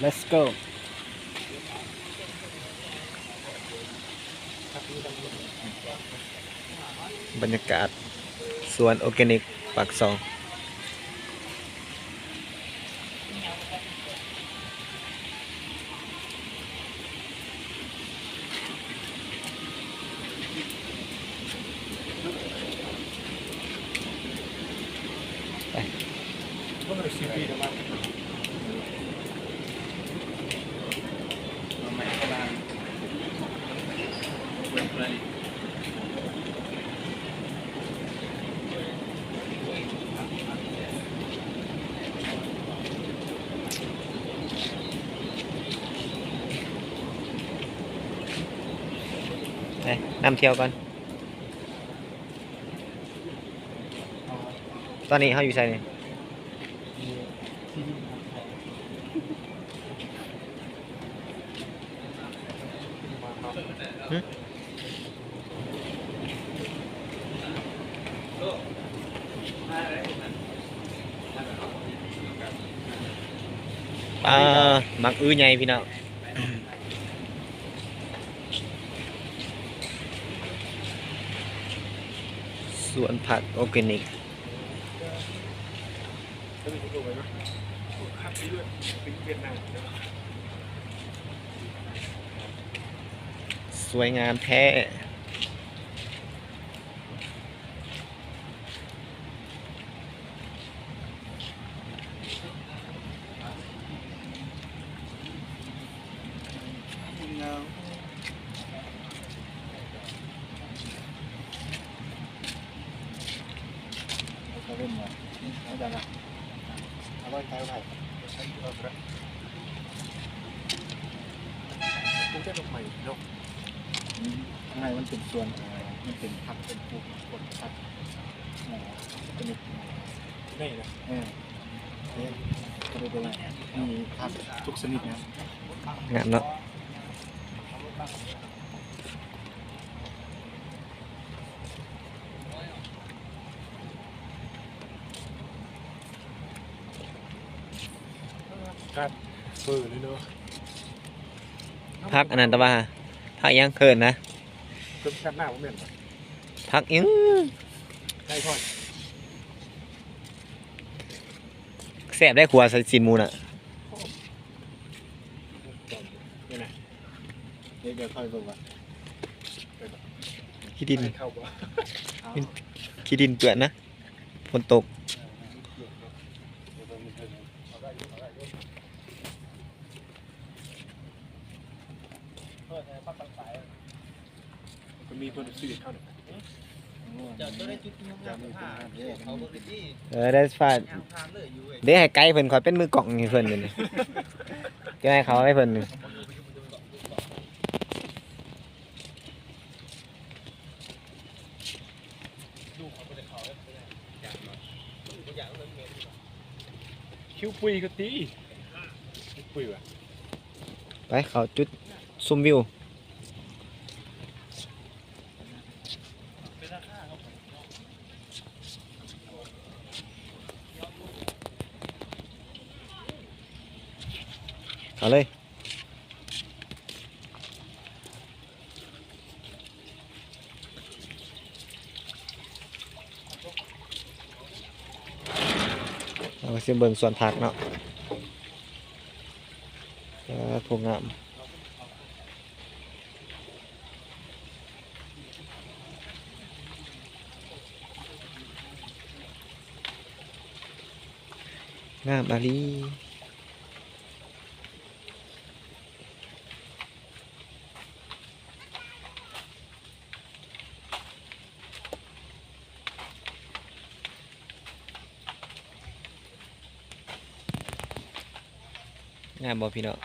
let's go บรรยากาศสวนออร์แกนิกปากซองไปนำเที่ยวก่อนตอนนี้เขาอยู่ไสนี่มักอื้อใหญ่พี่น้องสวนผักออร์แกนิกสวยงามแท้มันจะลงใหม่เนาะข้างในมันเป็นส่วนมันเป็นผักเป็นปลูกผลผักเป็นได้นะเนี่ยก็เลยเป็นมีผักทุกชนิดนะงามเนาะการเปิดเลยเนาะพักอันนั้นแต่ว่าพักยังเขินนะเพิ่มกันหน้าผมเหมือนพักยังใช่พ่อแสบได้ขวาใส่สินมูน่ะนี่นะเดี๋ยวค่อยบอกว่าขี้ดิน เข้าบ่ ขี้ดินเปื้อนนะฝนตกมันมีคนซื้อเข้าเนี่ยได้ฟาดเดี๋ยวให้ไกด์เพิ่นคอยเป็นมือกล่องให้เพิ่นเลยนี่จะให้เขาให้เพิ่นนี่คิ้วปุยก็ตีปุยว่ะไปเขาจุดซุ่มวิวเอาเลยเราก็จะเบิ่งส่วนผักเนาะถูกงามงามอาลีงามบ่พี่เนาะ